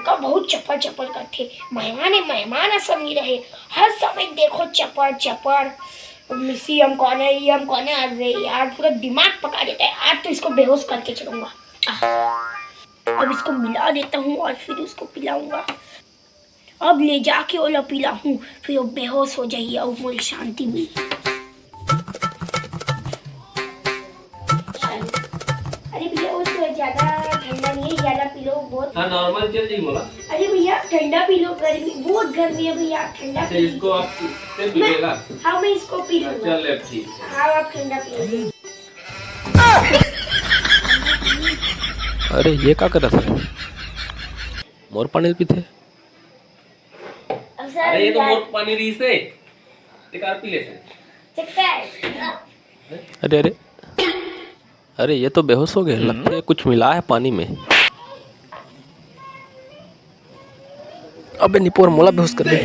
लड़का बहुत चप्पल चप्पल करते, मेहमान ऐसा नहीं रहे, हर समय देखो चप्पल चप्पल, सीएम कौन है, ईएम कौन है। अरे यार पूरा दिमाग पका देता है। आज तो इसको बेहोश करके चलूंगा। अब इसको मिला देता हूँ और फिर उसको पिलाऊंगा। अब ले जाके ओला पिलाऊं, फिर वो बेहोश हो जाइए और मुझे शांति मिली। अरे भैया वो तो ज्यादा ठंडा नहीं है, ज्यादा पी लो बहुत। हाँ नॉर्मल चल जाएगी बोला। अरे भैया ठंडा पी लो, गर्मी बहुत गर्मी है भैया, ठंडा पी लो। इसको आप पीएगा? हाँ मैं इसको पी लूंगा। चल ठीक है। हाँ आप ठंडा पी लो। अरे ये क्या कर रहा था? मोर पानी पीते। अरे ये तो मोर पानी रही से टिकार पी ले से। अरे अरे अरे ये तो बेहोश हो गए, लगता है कुछ मिला है पानी में। अबे निपोर मोला बेहोश कर दे।